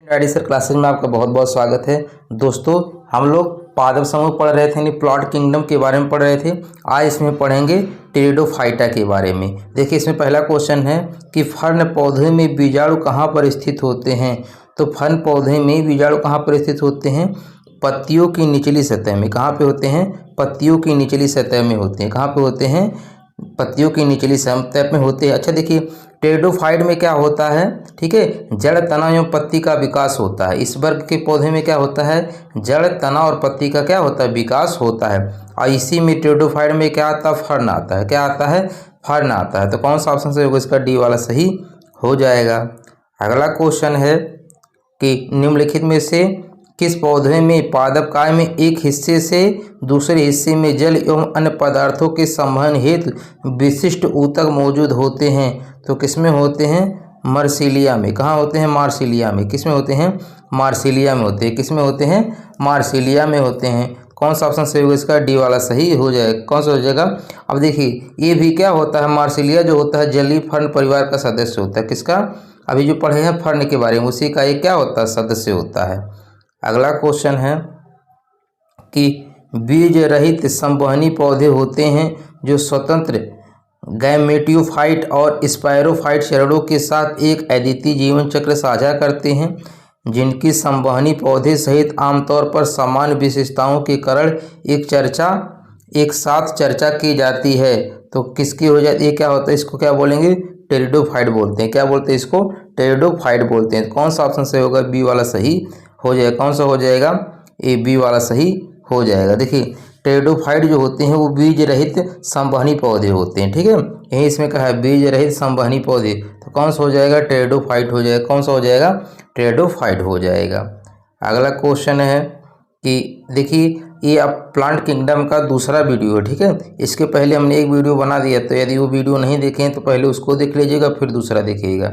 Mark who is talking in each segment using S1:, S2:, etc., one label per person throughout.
S1: Study sir classes में आपका बहुत बहुत स्वागत है। दोस्तों, हम लोग पादप समूह पढ़ रहे थे, यानी प्लांट किंगडम के बारे में पढ़ रहे थे। आज इसमें पढ़ेंगे टेरिडोफाइटा के बारे में। देखिए, इसमें पहला क्वेश्चन है कि फर्न पौधे में बीजाणु कहाँ पर स्थित होते हैं। तो फर्न पौधे में बीजाणु कहाँ पर स्थित होते हैं? पत्तियों की निचली सतह में। कहाँ पे होते हैं? पत्तियों की निचली सतह में होते हैं। कहाँ पे होते हैं? पत्तियों की निचली सतह में होते हैं। अच्छा देखिए, टेरिडोफाइट में क्या होता है, ठीक है, जड़, तना एवं पत्ती का विकास होता है। इस वर्ग के पौधे में क्या होता है? जड़, तना और पत्ती का क्या होता है? विकास होता है। और इसी में टेरिडोफाइट में क्या आता है? फर्न आता है। क्या आता है? फर्न आता है। तो कौन सा ऑप्शन से होगा इसका? डी वाला सही हो जाएगा। अगला क्वेश्चन है कि निम्नलिखित में से किस पौधे में पादप काय में एक हिस्से से दूसरे हिस्से में जल एवं अन्य पदार्थों के संवहन हेतु विशिष्ट ऊतक मौजूद होते हैं? तो किसमें होते हैं? मार्सिलिया में। कहाँ होते हैं? मार्सिलिया में। किसमें होते हैं? मार्सिलिया में होते हैं। किसमें होते हैं? मार्सिलिया में होते हैं। कौन सा ऑप्शन सही होगा इसका? डी वाला सही हो जाएगा। कौन सा हो जाएगा? अब देखिए, ये भी क्या होता है? मार्सिलिया जो होता है जलीय फर्न परिवार का सदस्य होता है। किसका? अभी जो पढ़े हैं फर्न के बारे में, उसी का एक क्या होता है? सदस्य होता है। अगला क्वेश्चन है कि बीज रहित संवहनी पौधे होते हैं जो स्वतंत्र गैमेटियोफाइट और स्पायरोफाइट चरणों के साथ एक अद्वितीय जीवन चक्र साझा करते हैं, जिनकी संवहनी पौधे सहित आमतौर पर समान विशेषताओं के कारण एक साथ चर्चा की जाती है। तो किसकी हो जाती है? क्या होता है? इसको क्या बोलेंगे? टेरिडोफाइट बोलते हैं। क्या बोलते हैं इसको? टेरिडोफाइट बोलते हैं। कौन सा ऑप्शन सही होगा? बी वाला सही हो जाएगा। कौन सा हो जाएगा? ए, बी वाला सही हो जाएगा। देखिए, टेरिडोफाइट जो होते हैं वो बीज रहित संवहनी पौधे होते हैं। ठीक है, यही इसमें कहा है बीज रहित संवहनी पौधे। तो कौन सा हो जाएगा? टेरिडोफाइट हो जाएगा। कौन सा हो जाएगा? टेरिडोफाइट हो जाएगा। अगला क्वेश्चन है कि देखिए, ये अब प्लांट किंगडम का दूसरा वीडियो है। ठीक है, इसके पहले हमने एक वीडियो बना दिया, तो यदि वो वीडियो नहीं देखें तो पहले उसको देख लीजिएगा, फिर दूसरा देखिएगा।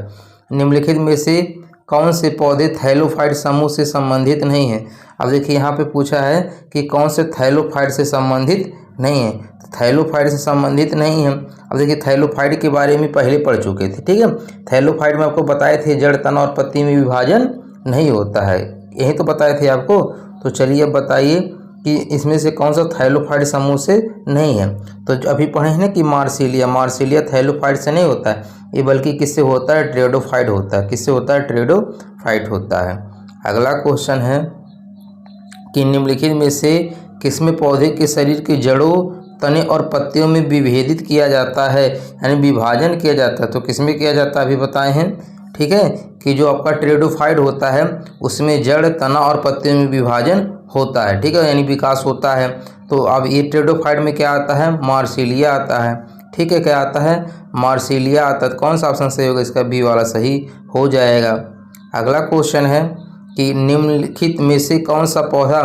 S1: निम्नलिखित में से कौन से पौधे थैलोफाइट समूह से संबंधित नहीं हैं? अब देखिए, यहाँ पे पूछा है कि कौन से थैलोफाइट से संबंधित नहीं है। तो थैलोफाइट से संबंधित नहीं है। अब देखिए, थैलोफाइट के बारे में पहले पढ़ चुके थे। ठीक है, थैलोफाइट में आपको बताए थे जड़, तना और पत्ती में विभाजन नहीं होता है, यही तो बताए थे आपको। तो चलिए अब बताइए कि इसमें से कौन सा थैलोफाइट समूह से नहीं है। तो अभी पढ़े हैं ना कि मार्सिलिया थैलोफाइट से नहीं होता है, ये बल्कि किससे होता है? टेरिडोफाइट होता है। किससे होता है? टेरिडोफाइट होता है। अगला क्वेश्चन है कि निम्नलिखित में से किसमें पौधे के शरीर के जड़ों, तने और पत्तियों में विभेदित किया जाता है, यानी विभाजन किया जाता है? तो किसमें किया जाता है अभी बताए हैं। ठीक है, कि जो आपका टेरिडोफाइट होता है उसमें जड़, तना और पत्तियों में विभाजन होता है। ठीक है, यानी विकास होता है। तो अब ये टेरिडोफाइट में क्या आता है? मार्सिलिया आता है। ठीक है, क्या आता है? मार्सिलिया आता है। तो कौन सा ऑप्शन सही होगा इसका? बी वाला सही हो जाएगा। अगला क्वेश्चन है कि निम्नलिखित में से कौन सा पौधा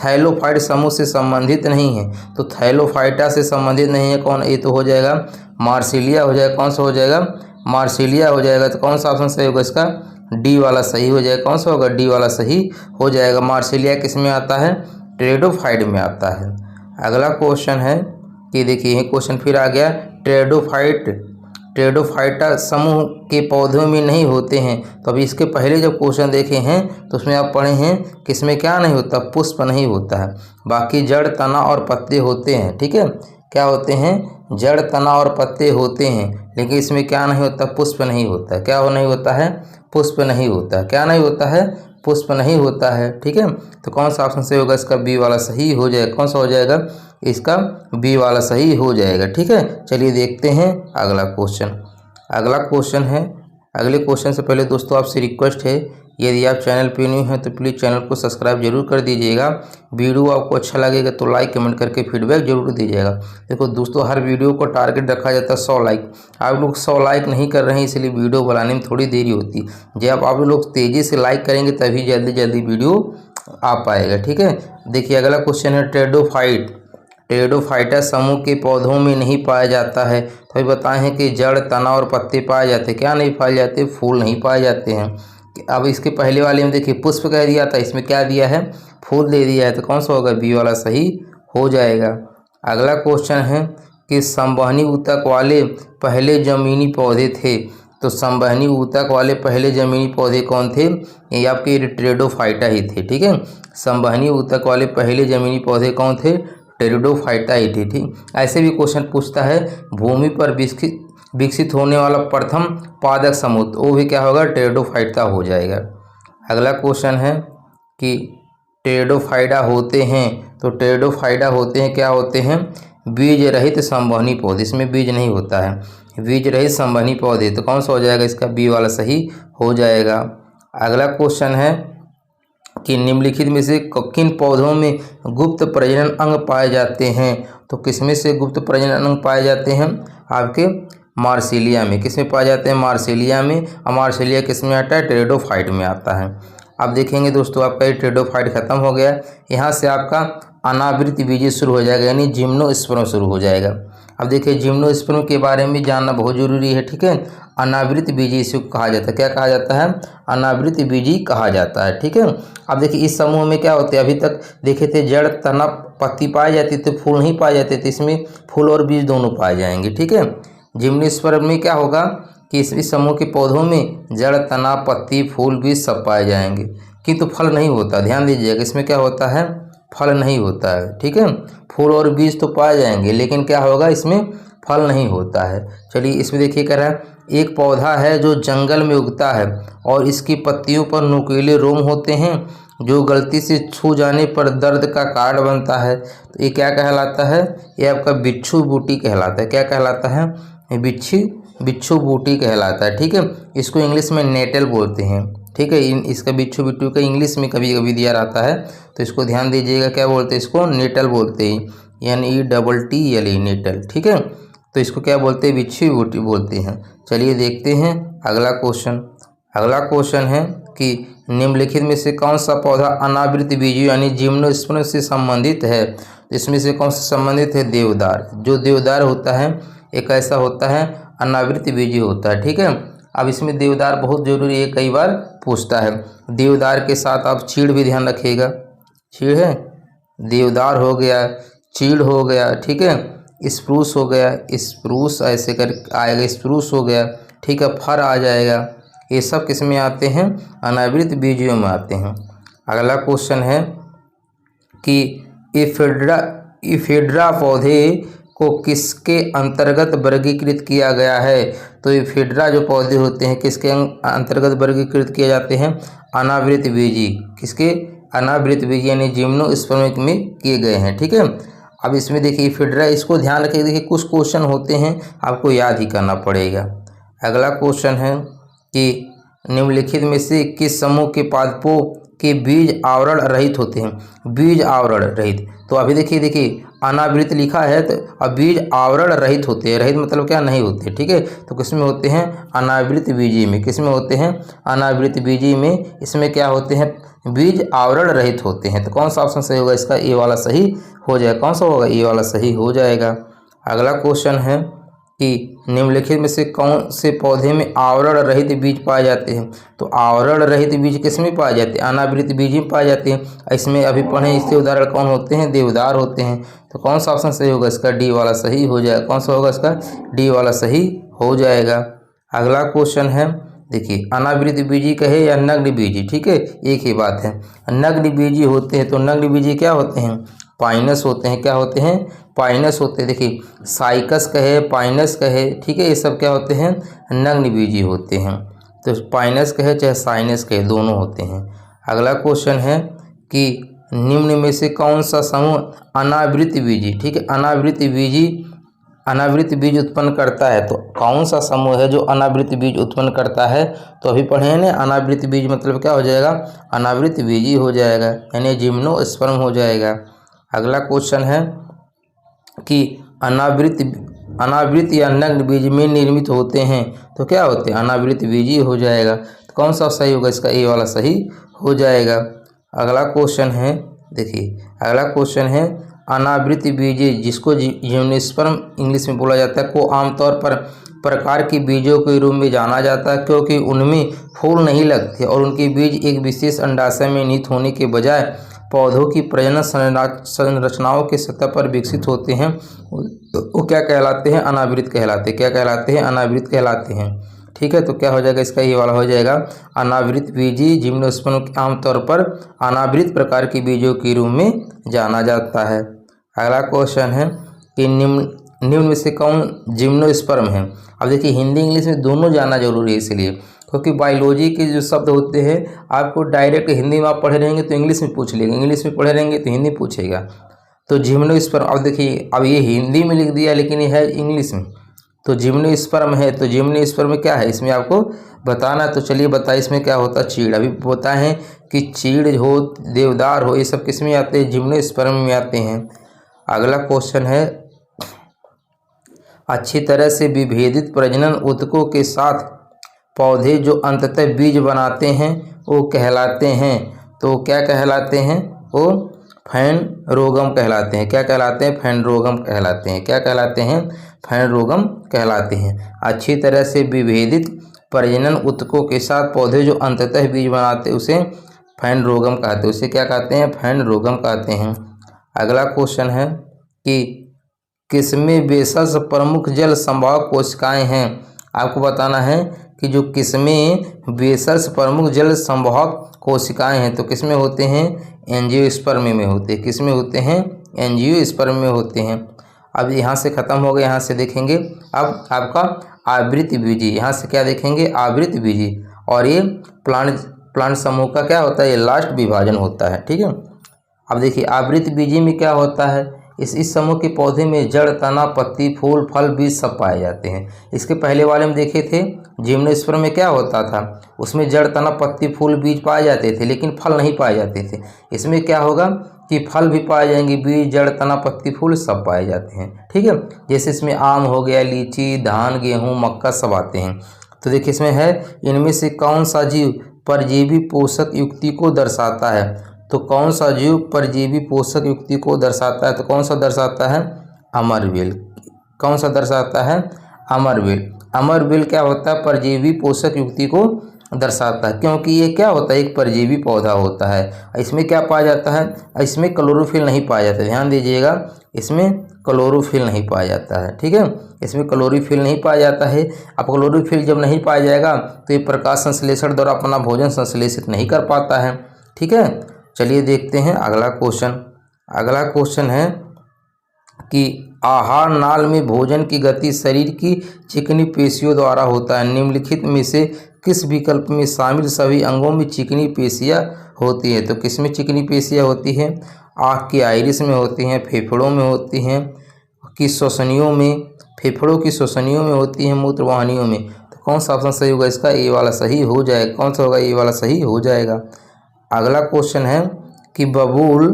S1: थैलोफाइट समूह से संबंधित नहीं है? तो थैलोफाइटा से संबंधित नहीं है कौन? ये तो हो जाएगा मार्सिलिया हो जाएगा। कौन सा हो जाएगा? मार्सिलिया हो जाएगा। तो कौन सा ऑप्शन सही होगा इसका? डी वाला सही हो जाएगा। कौन सा होगा? डी वाला सही हो जाएगा। मार्सिलिया किस में आता है? टेरिडोफाइट में आता है। अगला क्वेश्चन है कि देखिए, ये क्वेश्चन फिर आ गया, टेरिडोफाइटा समूह के पौधों में नहीं होते हैं। तो अभी इसके पहले जब क्वेश्चन देखे हैं तो उसमें आप पढ़े हैं कि इसमें क्या नहीं होता? पुष्प नहीं होता है। बाकी जड़, तना और पत्ते होते हैं। ठीक है, क्या होते हैं? जड़, तना और पत्ते होते हैं, लेकिन इसमें क्या नहीं होता? पुष्प नहीं होता है। क्या नहीं होता है? पुष्प नहीं होता है। क्या नहीं होता है? पुष्प नहीं होता है। ठीक है, तो कौन सा ऑप्शन सही होगा इसका? बी वाला सही हो जाएगा। कौन सा हो जाएगा? इसका बी वाला सही हो जाएगा। ठीक है, चलिए देखते हैं अगला क्वेश्चन। अगला क्वेश्चन है, अगले क्वेश्चन से पहले दोस्तों आपसे रिक्वेस्ट है, यदि आप चैनल पे न्यू हैं तो प्लीज़ चैनल को सब्सक्राइब जरूर कर दीजिएगा। वीडियो आपको अच्छा लगेगा तो लाइक कमेंट करके फीडबैक जरूर दीजिएगा। देखो दोस्तों, हर वीडियो को टारगेट रखा जाता है 100 लाइक। आप लोग 100 लाइक नहीं कर रहे हैं, इसलिए वीडियो बनाने में थोड़ी देरी होती है। जब आप लोग तेज़ी से लाइक करेंगे तभी जल्दी वीडियो आ पाएगा। ठीक है, देखिए अगला क्वेश्चन है, टेरिडोफाइटा समूह के पौधों में नहीं पाया जाता है। तो अभी बताए हैं कि जड़, तना और पत्ते पाए जाते हैं। क्या नहीं पाए जाते? फूल नहीं पाए जाते हैं। अब इसके पहले वाले में देखिए पुष्प कह दिया था, इसमें क्या दिया है? फूल दे दिया है। तो कौन सा होगा? बी वाला सही हो जाएगा। अगला क्वेश्चन है कि संवहनी ऊतक वाले पहले जमीनी पौधे थे। तो संवहनी ऊतक वाले पहले जमीनी पौधे कौन थे? ये आपके टेरिडोफाइटा ही थे। ठीक है, संवहनी ऊतक वाले पहले जमीनी पौधे कौन थे? टेरिडोफाइटा ही थे। ठीक, ऐसे भी क्वेश्चन पूछता है भूमि पर विकसित होने वाला प्रथम पादक समूह, तो वो भी क्या होगा? टेरिडोफाइटा हो जाएगा। अगला क्वेश्चन है कि टेरिडोफाइटा होते हैं, तो टेरिडोफाइटा होते हैं, क्या होते हैं? बीज रहित संवहनी पौधे। इसमें बीज नहीं होता है, बीज रहित संवहनी पौधे, तो कौन सा हो जाएगा? इसका बी वाला सही हो जाएगा। अगला क्वेश्चन है कि निम्नलिखित में से किन पौधों में गुप्त प्रजनन अंग पाए जाते हैं? तो किसमें से गुप्त प्रजनन अंग पाए जाते हैं? आपके मार्सिलिया में। किसमें पाए जाते हैं? मार्सिलिया में। और मार्सिलिया किसमें आता है? टेरिडोफाइट में आता है। अब देखेंगे दोस्तों, आपका ये टेरिडोफाइट खत्म हो गया, यहाँ से आपका अनावृत बीजी शुरू हो जाएगा, यानी जिम्नोस्पर्म शुरू हो जाएगा। अब देखिए जिम्नोस्पर्म के बारे में जानना बहुत जरूरी है। ठीक है, अनावृत बीजी इसे कहा जाता है। क्या कहा जाता है? अनावृत बीजी कहा जाता है। ठीक है, अब देखिए इस समूह में क्या होते हैं? अभी तक देखे थे जड़, तना, पत्ती पाए जाते थे, फूल नहीं पाए जाते थे। इसमें फूल और बीज दोनों पाए जाएंगे। ठीक है, जिम्नोस्पर्म में क्या होगा कि इस समूह के पौधों में जड़, तना, पत्ती, फूल, बीज सब पाए जाएंगे, किंतु फल नहीं होता। ध्यान दीजिएगा, इसमें क्या होता है? फल नहीं होता है। ठीक है, फूल और बीज तो पाए जाएंगे, लेकिन क्या होगा? इसमें फल नहीं होता है। चलिए इसमें देखिए कह रहा है एक पौधा है जो जंगल में उगता है और इसकी पत्तियों पर नुकीले रोम होते हैं जो गलती से छू जाने पर दर्द का कारण बनता है। तो ये क्या कहलाता है? ये आपका बिच्छू बूटी कहलाता है। क्या कहलाता है? ये बिच्छू बूटी कहलाता है। ठीक है, इसको इंग्लिश में नेटल बोलते हैं। ठीक है, इसका बिच्छू बिट्टू का इंग्लिश में कभी कभी दिया रहता है, तो इसको ध्यान दीजिएगा, क्या बोलते हैं? इसको नेटल बोलते हैं, NETTL, नेटल। ठीक है, तो इसको क्या बोलते हैं? बिच्छू बूटी बोलते हैं। चलिए देखते हैं अगला क्वेश्चन। अगला क्वेश्चन है कि निम्नलिखित में से कौन सा पौधा अनावृत बीजी यानी जिम्नोस्पर्म से संबंधित है? इसमें से कौन सा संबंधित है? देवदार। जो देवदार होता है एक ऐसा होता है अनावृत बीजी होता है। ठीक है, अब इसमें देवदार बहुत जरूरी है, कई बार पूछता है। देवदार के साथ आप चीड़ भी ध्यान रखिएगा। चीड़ है, देवदार हो गया, चीड़ हो गया। ठीक है, स्प्रूस हो गया, स्प्रूस ऐसे कर आएगा, स्प्रूस हो गया। ठीक है, फर आ जाएगा। ये सब किस में आते हैं? अनावृत बीजियों में आते हैं। अगला क्वेश्चन है कि इफेड्रा पौधे को किसके अंतर्गत वर्गीकृत किया गया है? तो इफेड्रा जो पौधे होते हैं किसके अंतर्गत वर्गीकृत किए जाते हैं? अनावृत बीजी। किसके? अनावृत बीजी यानी जिम्नोस्पर्म में किए गए हैं। ठीक है, अब इसमें देखिए इफेड्रा, इसको ध्यान रखिए। देखिए कुछ क्वेश्चन होते हैं आपको याद ही करना पड़ेगा। अगला क्वेश्चन है कि निम्नलिखित में से किस समूह के पादपों के बीज आवरण रहित होते हैं? बीज आवरण रहित, तो अभी देखिए अनावृत लिखा है, तो अब बीज आवरण रहित होते हैं। रहित मतलब क्या? नहीं होते। ठीक है, तो किसमें होते हैं? अनावृत बीजी में। किसमें होते हैं? अनावृत बीजी में। इसमें क्या होते हैं? बीज आवरण रहित होते हैं। तो कौन सा ऑप्शन सही होगा? इसका ए वाला सही हो जाएगा। कौन सा होगा? ए वाला सही हो जाएगा। अगला क्वेश्चन है कि निम्नलिखित में से कौन से पौधे में आवरण रहित बीज पाए जाते हैं? तो आवरण रहित बीज किस में पाए जाते हैं? अनावृत बीज में पाए जाते हैं। इसमें अभी पढ़े, इसके उदाहरण कौन होते हैं? देवदार होते हैं। तो कौन सा ऑप्शन सही होगा? इसका डी वाला सही हो जाएगा। कौन सा होगा? इसका डी वाला सही हो जाएगा। अगला क्वेश्चन है, देखिए अनावृत बीजी कहे या नग्न बीजी, ठीक है, एक ही बात है। नग्न बीजी होते हैं, तो नग्न बीजी क्या होते हैं? पाइनस होते हैं। क्या होते हैं? पाइनस होते हैं। देखिए साइकस कहे, पाइनस कहे, ठीक है, ये सब क्या होते हैं? नग्न बीजी होते हैं। तो पाइनस कहे चाहे साइनस कहे, दोनों होते हैं। अगला क्वेश्चन है कि निम्न में से कौन सा समूह अनावृत बीजी, ठीक है, अनावृत बीज उत्पन्न करता है? तो कौन सा समूह है जो अनावृत बीज उत्पन्न करता है? तो अभी पढ़े हैं ना, अनावृत बीज मतलब क्या हो जाएगा? अनावृत बीजी हो जाएगा, यानी जिम्नोस्पर्म हो जाएगा। अगला क्वेश्चन है कि अनावृत या नग्न बीज में निर्मित होते हैं, तो क्या होते हैं? अनावृत बीजी हो जाएगा। तो कौन सा सही होगा? इसका ए वाला सही हो जाएगा। अगला क्वेश्चन है, देखिए अगला क्वेश्चन है अनावृत बीजे, जिसको जिम्नोस्पर्म इंग्लिश में बोला जाता है, को आमतौर पर प्रकार के बीजों के रूप में जाना जाता है, क्योंकि उनमें फूल नहीं लगते और उनके बीज एक विशेष अंडाशय में निहित होने के बजाय पौधों की प्रजनन संरचनाओं के सतह पर विकसित होते हैं। वो क्या कहलाते हैं? अनावृत कहलाते हैं। क्या कहलाते हैं? अनावृत कहलाते हैं। ठीक है। तो क्या हो जाएगा इसका, ये वाला हो जाएगा अनावृत बीजी जिम्नोस्पर्म आमतौर पर अनावृत प्रकार के बीजों के रूप में जाना जाता है। अगला क्वेश्चन है कि निम्न में से कौन जिम्नोस्पर्म है। अब देखिए हिंदी इंग्लिश में दोनों जानना जरूरी है, इसलिए क्योंकि बायोलॉजी के जो शब्द होते हैं आपको डायरेक्ट हिंदी में आप पढ़े रहेंगे तो इंग्लिश में पूछ लेंगे, इंग्लिश में पढ़े रहेंगे तो हिंदी पूछेगा। तो जिम्नोस्पर्म, अब देखिए अब ये हिंदी में लिख दिया लेकिन ये है इंग्लिश में, तो जिम्नोस्पर्म है। तो जिम्नोस्पर्म क्या है इसमें आपको बताना, तो चलिए बताइए इसमें क्या होता है। चीड़, अभी बताएं कि चीड़ हो, देवदार हो, ये सब किस में आते हैं, जिम्नोस्पर्म में आते हैं। अगला क्वेश्चन है अच्छी तरह से विभेदित प्रजनन ऊतकों के साथ पौधे जो अंततः बीज बनाते हैं वो कहलाते हैं। तो क्या कहलाते हैं, वो फैनरोगम कहलाते हैं। क्या कहलाते हैं, फैनरोगम कहलाते हैं। क्या कहलाते हैं, फैनरोगम कहलाते हैं। अच्छी तरह से विभेदित प्रजनन ऊतकों के साथ पौधे जो अंततः बीज बनाते हैं उसे फैनरोगम कहते हैं। उसे क्या कहते हैं, फैनरोगम कहते हैं। अगला क्वेश्चन है कि किसमें बेसस प्रमुख जल संवाहक कोशिकाएं हैं। आपको बताना है कि जो किसमें बेसस प्रमुख जल संवाहक कोशिकाएं हैं तो किसमें होते हैं, एंजियोस्पर्म में होते हैं। किसमें होते हैं, एंजियोस्पर्म में होते हैं। अब यहाँ से ख़त्म हो गया, यहाँ से देखेंगे अब आपका आवृत बीजी। यहाँ से क्या देखेंगे, आवृत बीजी। और ये प्लांट समूह का क्या होता है, ये लास्ट विभाजन होता है। ठीक है। अब देखिए आवृत बीजी में क्या होता है, इस समूह के पौधे में जड़, तना, पत्ती, फूल, फल, बीज सब पाए जाते हैं। इसके पहले वाले में देखे थे जिम्नोस्पर्म में क्या होता था, उसमें जड़, तना, पत्ती, फूल, बीज पाए जाते थे लेकिन फल नहीं पाए जाते थे। इसमें क्या होगा कि फल भी पाए जाएंगे, बीज, जड़, तना, पत्ती, फूल सब पाए जाते हैं। ठीक है। जैसे इसमें आम हो गया, लीची, धान, गेहूँ, मक्का सब आते हैं। तो देखिए इसमें है इनमें से कौन सा जीव परजीवी पोषक युक्ति को दर्शाता है। तो कौन सा जीव परजीवी पोषक युक्ति को दर्शाता है, तो कौन सा दर्शाता है, अमरवेल। कौन सा दर्शाता है, अमरवेल। अमरवेल क्या होता है, परजीवी पोषक युक्ति को दर्शाता है, क्योंकि ये क्या होता है, एक परजीवी पौधा होता है। इसमें क्या पाया जाता है, इसमें क्लोरोफिल नहीं पाया जाता है। ध्यान दीजिएगा, इसमें क्लोरोफिल नहीं पाया जाता है। ठीक है, इसमें क्लोरोफिल नहीं पाया जाता है। अब क्लोरोफिल जब नहीं पाया जाएगा तो ये प्रकाश संश्लेषण द्वारा अपना भोजन संश्लेषित नहीं कर पाता है। ठीक है। चलिए देखते हैं अगला क्वेश्चन। अगला क्वेश्चन है कि आहार नाल में भोजन की गति शरीर की चिकनी पेशियों द्वारा होता है। निम्नलिखित में से किस विकल्प में शामिल सभी अंगों में चिकनी पेशियाँ होती है। तो किस में चिकनी पेशियाँ होती हैं, आँख की आइरिस में होती हैं, फेफड़ों में होती हैं, की श्वसनियों में, फेफड़ों की श्वसनियों में होती हैं, मूत्रवाहिनियों में। तो कौन सा ऑप्शन सही होगा इसका, ये वाला सही हो जाएगा। कौन सा होगा, ये वाला सही हो जाएगा। अगला क्वेश्चन है कि बबूल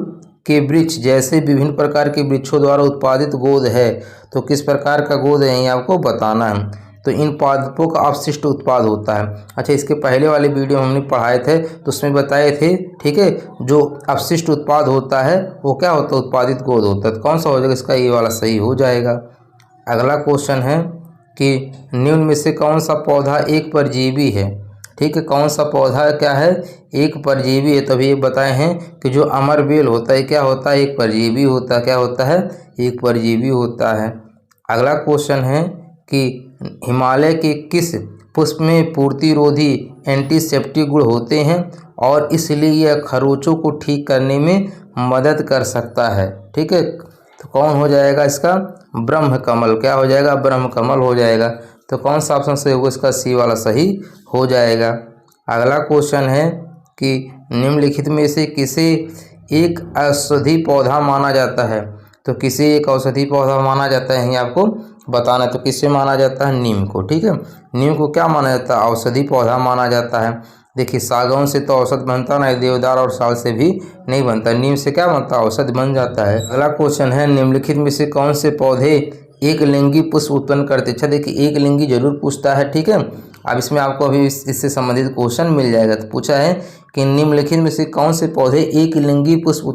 S1: के वृक्ष जैसे विभिन्न प्रकार के वृक्षों द्वारा उत्पादित गोंद है। तो किस प्रकार का गोंद है ये आपको बताना है। तो इन पादपों का अपशिष्ट उत्पाद होता है। अच्छा, इसके पहले वाले वीडियो हमने पढ़ाए थे तो उसमें बताए थे। ठीक है, जो अपशिष्ट उत्पाद होता है वो क्या होता है, उत्पादित गोंद होता है। तो कौन सा हो जाएगा इसका, ये वाला सही हो जाएगा। अगला क्वेश्चन है कि निम्न में से कौन सा पौधा एक परजीवी है। ठीक है, कौन सा पौधा क्या है, एक परजीवी है। तभी ये बताए हैं कि जो अमरवेल होता है क्या होता है, एक परजीवी होता है। क्या होता है, एक परजीवी होता है। अगला क्वेश्चन है कि हिमालय के किस पुष्प में पूर्तिरोधी एंटीसेप्टिक गुण होते हैं और इसलिए यह खरोचों को ठीक करने में मदद कर सकता है। ठीक है, तो कौन हो जाएगा इसका, ब्रह्म कमल। क्या हो जाएगा, ब्रह्म कमल हो जाएगा। तो कौन सा ऑप्शन सही होगा इसका, सी वाला सही हो जाएगा। अगला क्वेश्चन है कि निम्नलिखित में से किसे एक औषधि पौधा माना जाता है। तो किसे एक औषधि पौधा माना जाता है ये आपको बताना है। तो किससे माना जाता है, नीम को। ठीक है, नीम को क्या माना जाता है, औषधि पौधा माना जाता है। देखिए सागौन से तो औषध बनता नहीं, देवदार और साल से भी नहीं बनता, नीम से क्या बनता है, औषध बन जाता है। अगला क्वेश्चन है निम्नलिखित में से कौन से पौधे एक लिंगी पुष्प उत्पन्न करते। अच्छा देखिए एक लिंगी जरूर पूछता है। ठीक है, अब इसमें आपको अभी इससे संबंधित क्वेश्चन मिल जाएगा। तो पूछा है कि निम्नलिखित में से कौन से पौधे एक लिंगी पुष्प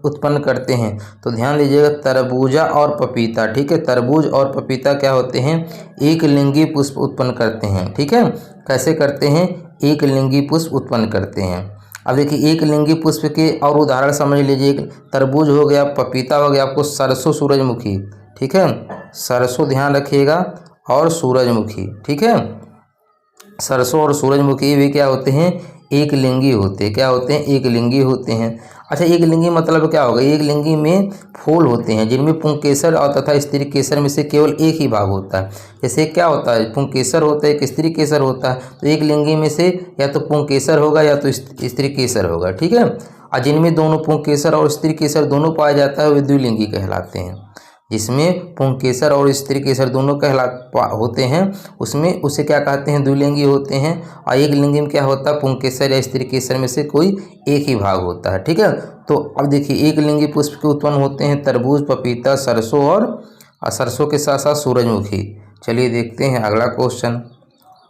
S1: उत्पन्न करते हैं। तो ध्यान दीजिएगा, तरबूजा और पपीता। ठीक है, तरबूज और पपीता क्या होते हैं, एक लिंगी पुष्प उत्पन्न करते हैं। ठीक है, कैसे करते हैं, एक लिंगी पुष्प उत्पन्न करते हैं। अब देखिए एक लिंगी पुष्प के और उदाहरण समझ लीजिए। एक तरबूज हो गया, पपीता हो गया, आपको सरसों, सूरजमुखी। ठीक है, सरसों ध्यान रखिएगा और सूरजमुखी। ठीक है, सरसों और सूरजमुखी भी क्या होते हैं, एक लिंगी होते हैं। क्या होते हैं, एक लिंगी होते हैं। अच्छा, एक लिंगी मतलब क्या होगा, एक लिंगी में फूल होते हैं जिनमें पुंकेसर और तथा स्त्री केसर में से केवल एक ही भाग होता है। जैसे क्या होता है, पुंकेसर होता है, एक स्त्री केसर होता है, तो एक लिंगी में से या तो पुंकेसर होगा या तो स्त्री केसर होगा। ठीक है, और जिनमें दोनों पुंकेसर और स्त्री केसर दोनों पाया जाता है वे द्विलिंगी कहलाते हैं। जिसमें पुंकेसर और स्त्री केसर दोनों होते हैं उसमें उसे क्या कहते हैं, द्विलिंगी होते हैं। और एक लिंगी में क्या होता है, पुंकेसर या स्त्री केसर में से कोई एक ही भाग होता है। ठीक है, तो अब देखिए एक लिंगी पुष्प के उत्पन्न होते हैं तरबूज, पपीता, सरसों और सरसों के साथ साथ सूरजमुखी। चलिए देखते हैं अगला क्वेश्चन।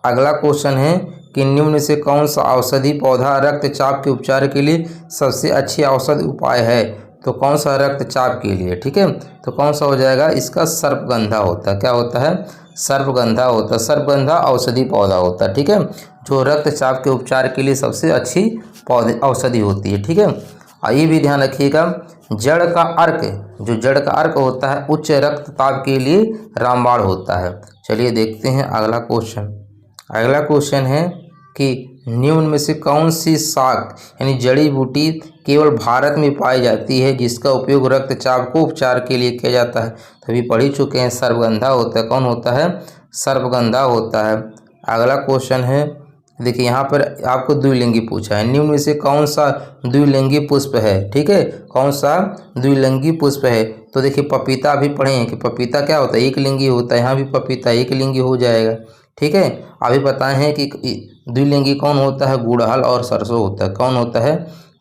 S1: अगला क्वेश्चन है कि निम्न में से कौन सा औषधि पौधा रक्तचाप के उपचार के लिए सबसे अच्छी औषधि उपाय है। तो कौन सा रक्तचाप के लिए, ठीक है, तो कौन सा हो जाएगा, इसका सर्पगंधा होता है। क्या होता है, सर्पगंधा होता है। सर्पगंधा औषधि पौधा होता है। ठीक है, जो रक्तचाप के उपचार के लिए सबसे अच्छी पौधे औषधि होती है। ठीक है, और ये भी ध्यान रखिएगा, जड़ का अर्क, जो जड़ का अर्क होता है उच्च रक्तचाप के लिए रामबाण होता है। चलिए देखते हैं अगला क्वेश्चन। अगला क्वेश्चन है कि निम्न में से कौन सी शाक यानी जड़ी बूटी केवल भारत में पाई जाती है जिसका उपयोग रक्तचाप को उपचार के लिए किया जाता है। तभी पढ़ ही चुके हैं, सर्पगंधा होता है। कौन होता है, सर्पगंधा होता है। अगला क्वेश्चन है, देखिए यहाँ पर आपको द्विलिंगी पूछा है, निम्न में से कौन सा द्विलिंगी पुष्प है। ठीक है, कौन सा द्विलिंगी पुष्प है, तो देखिए पपीता अभी पढ़े हैं कि पपीता क्या होता है, एक लिंगी होता है। यहाँ भी पपीता एक लिंगी हो जाएगा। ठीक है, अभी बताए हैं कि द्विलिंगी कौन होता है, गुड़हल और सरसों होता है। कौन होता है,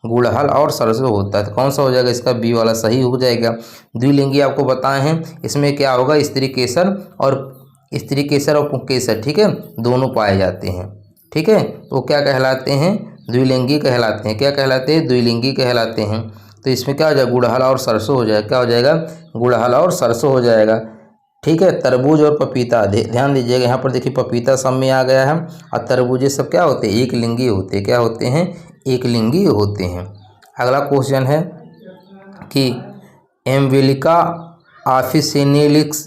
S1: गुड़हल और सरसों होता है। तो कौन सा हो जाएगा, इसका बी वाला सही हो जाएगा। द्विलिंगी आपको बताए हैं, इसमें क्या होगा, स्त्री केसर और पुंकेसर, ठीक है, दोनों पाए जाते हैं। ठीक है, तो क्या कहलाते हैं, द्विलिंगी कहलाते हैं। क्या कहलाते हैं, द्विलिंगी कहलाते हैं। तो इसमें क्या हो जाएगा, गुड़हल और सरसों हो जाएगा। क्या हो जाएगा, गुड़हल और सरसों हो जाएगा। ठीक है, तरबूज और पपीता ध्यान दीजिएगा, यहाँ पर देखिए पपीता सब में आ गया है और तरबूज ये सब क्या होते हैं, एक लिंगी होते हैं। क्या होते हैं, एक लिंगी होते हैं। अगला क्वेश्चन है कि एम्बिलिका ऑफिसिनिलिस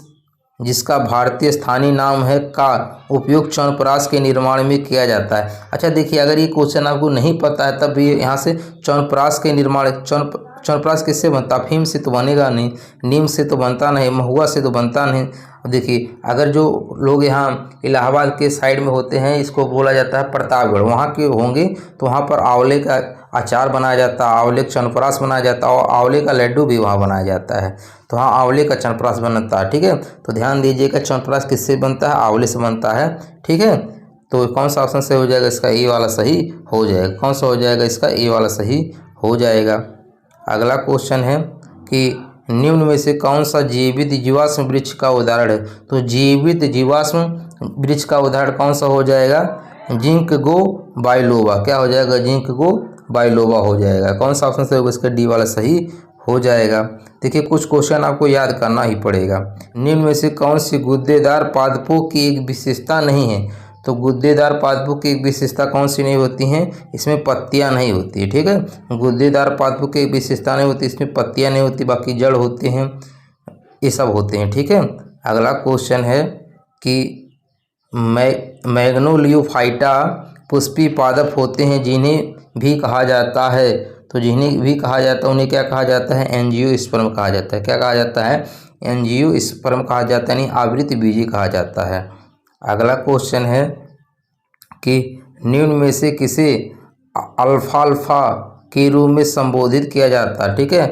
S1: जिसका भारतीय स्थानीय नाम है का उपयोग च्यवनप्राश के निर्माण में किया जाता है। अच्छा देखिए, अगर ये क्वेश्चन आपको नहीं पता है तब भी यहाँ से च्यवनप्राश के निर्माण, च्यवनप्राश किससे बनता, अफीम से तो बनेगा नहीं, नीम से तो बनता नहीं, महुआ से तो बनता नहीं। देखिए अगर जो लोग यहाँ इलाहाबाद के साइड में होते हैं, इसको बोला जाता है प्रतापगढ़, वहाँ के होंगे तो वहाँ पर आंवले का अचार बनाया जाता है, आंवले का च्यवनप्राश बनाया जाता है और आंवले का लड्डू भी वहाँ बनाया जाता है। तो हाँ, आंवले का च्यवनप्राश बनता है। ठीक है, तो ध्यान दीजिएगा, च्यवनप्राश किससे बनता है, आंवले से बनता है। ठीक है, तो कौन सा ऑप्शन सही हो जाएगा, इसका ए वाला सही हो जाएगा। कौन सा हो जाएगा, इसका ए वाला सही हो जाएगा। अगला क्वेश्चन है कि निम्न में से कौन सा जीवित जीवाश्म वृक्ष का उदाहरण है। तो जीवित जीवाश्म वृक्ष का उदाहरण कौन सा हो जाएगा, जिंकगो बाइलोबा। क्या हो जाएगा, जिंकगो बाइलोबा हो जाएगा। कौन सा ऑप्शन सही होगा, इसका डी वाला सही हो जाएगा। देखिए कुछ क्वेश्चन आपको याद करना ही पड़ेगा। निम्न में से कौन सी गुद्देदार पादपों की एक विशेषता नहीं है। तो गुद्देदार पादपों की एक विशेषता कौन सी नहीं होती हैं, इसमें पत्तियां नहीं होती। ठीक है, गुद्देदार पादपों की एक विशेषता नहीं होती, इसमें पत्तियां नहीं होती, बाकी जड़ होते हैं, ये सब होते हैं। ठीक है, अगला क्वेश्चन है कि मैग्नोलियोफाइटा पुष्पी पादप होते हैं जिन्हें भी कहा जाता है। तो जिन्हें भी कहा जाता है उन्हें क्या कहा जाता है, एंजियोस्पर्म कहा जाता है। क्या कहा जाता है, एंजियोस्पर्म कहा जाता है, यानी आवृत बीजी कहा जाता है। अगला क्वेश्चन है कि निम्न में से किसे अल्फाल्फा के रूप में संबोधित किया जाता है। ठीक है,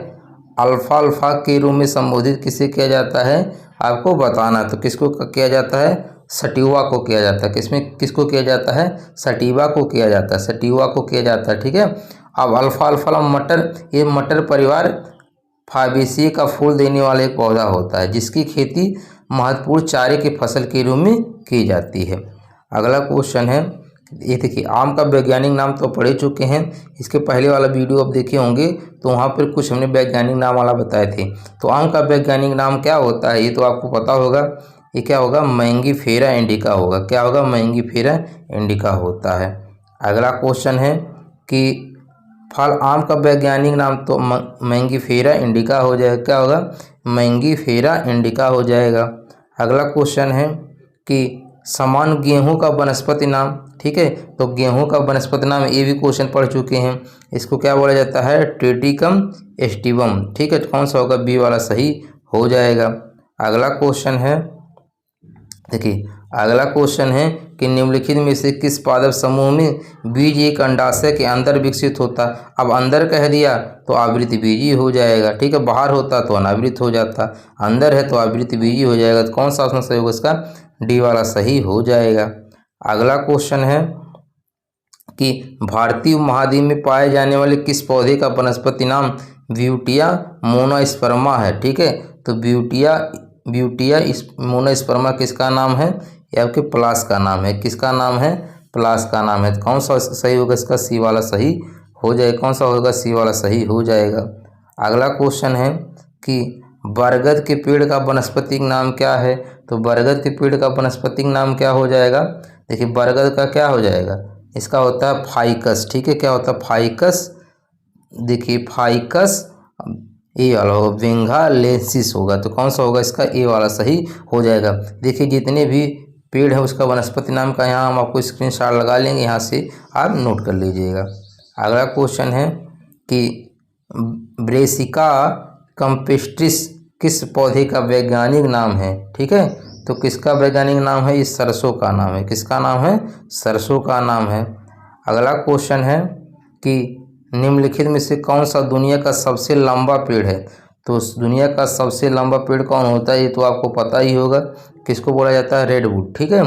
S1: अल्फाल्फा के रूप में संबोधित किसे किया जाता है, आपको बताना। तो किसको किया जाता है, सटिवा को किया जाता है। किसमें किसको किया जाता है, सटिवा को किया जाता है, सटिवा को किया जाता है। ठीक है, अब अल्फाल्फा मटर, ये मटर परिवार फाबेसी का फूल देने वाला एक पौधा होता है जिसकी खेती महत्वपूर्ण चारे की फसल के रूप में की जाती है। अगला क्वेश्चन है, ये देखिए आम का वैज्ञानिक नाम तो पढ़ चुके हैं, इसके पहले वाला वीडियो आप देखे होंगे तो वहाँ पर कुछ हमने वैज्ञानिक नाम वाला बताए थे। तो आम का वैज्ञानिक नाम क्या होता है, ये तो आपको पता होगा, ये क्या होगा, मैंगीफेरा इंडिका होगा। क्या होगा, मैंगीफेरा इंडिका होता है। अगला क्वेश्चन है कि फल आम का वैज्ञानिक नाम तो मैंगीफेरा इंडिका हो जाएगा। क्या होगा, मैंगीफेरा इंडिका हो जाएगा। अगला क्वेश्चन है कि समान गेहूं का वनस्पति नाम, ठीक है। तो गेहूं का वनस्पति नाम ये भी क्वेश्चन पढ़ चुके हैं। इसको क्या बोला जाता है? ट्रिटिकम एस्टिवम, ठीक है। कौन सा होगा? बी वाला सही हो जाएगा। अगला क्वेश्चन है, देखिए अगला क्वेश्चन है कि निम्नलिखित में से किस पादप समूह में बीज एक अंडाशय के अंदर विकसित होता? अब अंदर कह दिया तो आवृत्ति बीजी हो जाएगा, ठीक है। बाहर होता तो अनावृत हो जाता, अंदर है तो आवृत्ति बीजी हो जाएगा। तो कौन सा ऑप्शन सही होगा इसका? डी वाला सही हो जाएगा। अगला क्वेश्चन है कि भारतीय महाद्वीप में पाए जाने वाले किस पौधे का वनस्पति नाम ब्यूटिया मोनोस्पर्मा है, ठीक है। तो ब्यूटिया मोनोस्पर्मा किसका नाम है? ये आपके प्लास का नाम है। किसका नाम है? प्लास का नाम है। तो कौन सा सही होगा इसका? सी वाला सही हो जाएगा। कौन सा होगा? सी वाला सही हो जाएगा। अगला क्वेश्चन है कि बरगद के पेड़ का वानस्पतिक नाम क्या है? तो बरगद के पेड़ का वानस्पतिक नाम क्या हो जाएगा? देखिए बरगद का क्या हो जाएगा? इसका होता है फाइकस, ठीक है। क्या होता है? फाइकस। देखिए फाइकस ए वाला होगा, बेंगालेंसिस होगा। तो कौन सा होगा इसका? ए वाला सही हो जाएगा। देखिए जितने भी पेड़ है उसका वनस्पति नाम का यहाँ हम आपको स्क्रीनशॉट लगा लेंगे, यहाँ से आप नोट कर लीजिएगा। अगला क्वेश्चन है कि ब्रेसिका कैम्पेस्ट्रिस किस पौधे का वैज्ञानिक नाम है, ठीक है। तो किसका वैज्ञानिक नाम है? ये सरसों का नाम है। किसका नाम है? सरसों का नाम है। अगला क्वेश्चन है कि निम्नलिखित में से कौन सा दुनिया का सबसे लंबा पेड़ है? तो दुनिया का सबसे लंबा पेड़ कौन होता है? ये तो आपको पता ही होगा। किसको बोला जाता है? रेडवुड, ठीक है।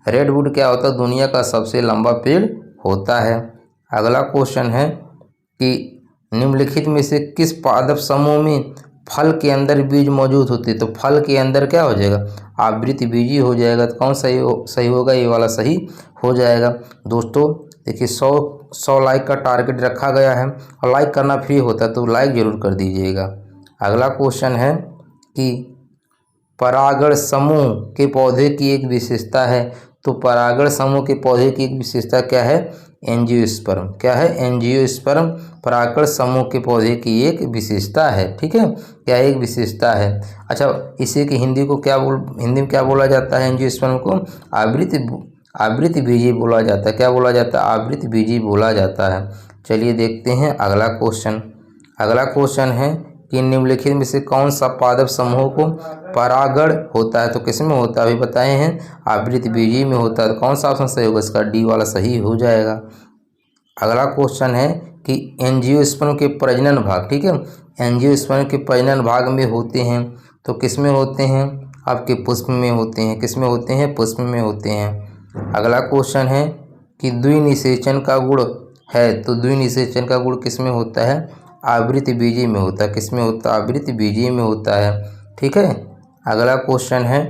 S1: रेडवुड क्या होता है? दुनिया का सबसे लंबा पेड़ होता है। अगला क्वेश्चन है कि निम्नलिखित में से किस पादप समूह में फल के अंदर बीज मौजूद होते हैं? तो फल के अंदर क्या हो जाएगा? आवृत्ति बीजी हो जाएगा। तो कौन सही होगा? ये वाला सही हो जाएगा। दोस्तों देखिए 100 लाइक का टारगेट रखा गया है और लाइक करना फ्री होता है, तो लाइक ज़रूर कर दीजिएगा। अगला क्वेश्चन है कि परागण समूह के पौधे की एक विशेषता है। तो परागण समूह के पौधे की एक विशेषता क्या है? एंजियोस्पर्म। क्या है? एंजियोस्पर्म परागण समूह के पौधे की एक विशेषता है, ठीक है। क्या एक विशेषता है? अच्छा, इसे की हिंदी में क्या बोला जाता है? एंजियोस्पर्म को आवृत्ति बीजी बोला जाता है। क्या बोला जाता है? आवृत्ति बीजी बोला जाता है। चलिए देखते हैं अगला क्वेश्चन। अगला क्वेश्चन है कि निम्नलिखित में से कौन सा पादप समूह को परागण होता है? तो किस में होता है? अभी बताए हैं आवृत्ति बीजी में होता है। तो कौन सा ऑप्शन सही होगा इसका? डी वाला सही हो जाएगा। अगला क्वेश्चन है कि एंजियोस्पर्म के प्रजनन भाग, ठीक है। एंजियोस्पर्म के प्रजनन भाग में होते हैं, तो किस में होते हैं? आपके पुष्प में होते हैं। किस में होते हैं? पुष्प में होते हैं। अगला क्वेश्चन है कि द्विनिषेचन का गुण है, तो द्विनिषेचन का गुण किस में होता है? आवृत्ति बीजी में होता है। किस में होता है? आवृत्ति बीजी में होता है, ठीक है। अगला क्वेश्चन है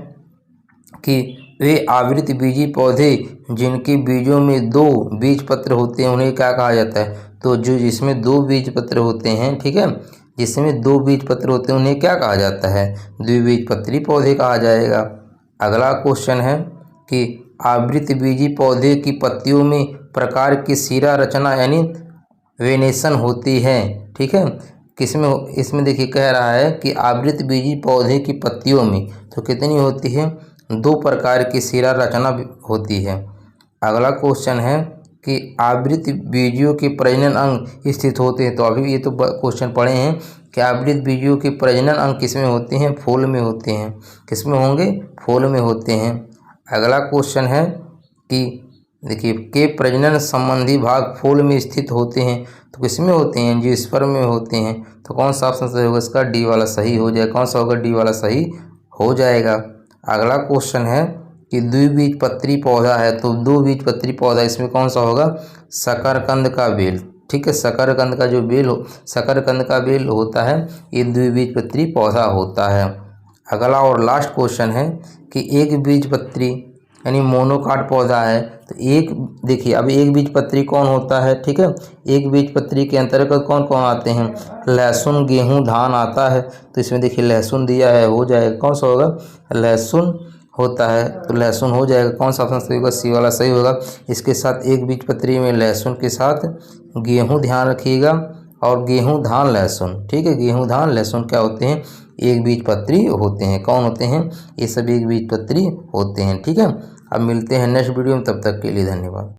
S1: कि वे आवृत्ति बीजी पौधे जिनके बीजों में 2 बीज पत्र होते हैं उन्हें क्या कहा जाता है? तो जो जिसमें 2 बीज पत्र होते हैं, ठीक है, जिसमें 2 बीज पत्र होते हैं उन्हें क्या कहा जाता है? द्विबीजपत्री पौधे कहा जाएगा। अगला क्वेश्चन है कि आवृत्ति बीजी पौधे की पत्तियों में प्रकार की शिरा रचना यानी वेनेशन होती है, ठीक है। किसमें? इसमें देखिए कह रहा है कि आवृत्ति बीजी पौधे की पत्तियों में तो कितनी होती है? 2 प्रकार की शिरा रचना होती है। अगला क्वेश्चन है कि आवृत्ति बीजियों के प्रजनन अंग स्थित होते हैं। तो अभी ये तो क्वेश्चन पढ़े हैं कि आवृत्ति बीजियों के प्रजनन अंग किसमें होते हैं? फूल में होते हैं। किसमें होंगे? फूल में होते हैं। अगला क्वेश्चन है कि देखिए के प्रजनन संबंधी भाग फूल में स्थित होते हैं, तो किसमें होते हैं? एंजियोस्पर्म में होते हैं। तो कौन सा ऑप्शन सही होगा इसका? डी वाला सही हो जाएगा। कौन सा होगा? डी वाला सही हो जाएगा। अगला क्वेश्चन है कि द्विबीजपत्री पौधा है, तो 2 बीजपत्री पौधा इसमें कौन सा होगा? शकरकंद का बेल, ठीक है। शकरकंद का जो बेल शकरकंद का बेल होता है ये द्विबीजपत्री पौधा होता है। अगला और लास्ट क्वेश्चन है कि एक बीजपत्री यानी मोनोकाट पौधा है, तो एक देखिए अब एक बीजपत्री कौन होता है, ठीक है। एक बीजपत्री के अंतर्गत कौन कौन आते हैं? लहसुन, गेहूं, धान आता है। तो इसमें देखिए लहसुन दिया है, हो जाएगा। कौन सा होगा? लहसुन होता है, तो लहसुन हो जाएगा। कौन सा ऑप्शन सही होगा? सी वाला सही होगा। इसके साथ एक बीजपत्री में लहसुन के साथ गेहूँ ध्यान रखिएगा, और गेहूँ, धान, लहसुन, ठीक है। गेहूँ, धान, लहसुन क्या होते हैं? एक बीजपत्री होते हैं। कौन होते हैं? ये सभी एक बीजपत्री होते हैं। ठीक है, अब मिलते हैं नेक्स्ट वीडियो में, तब तक के लिए धन्यवाद।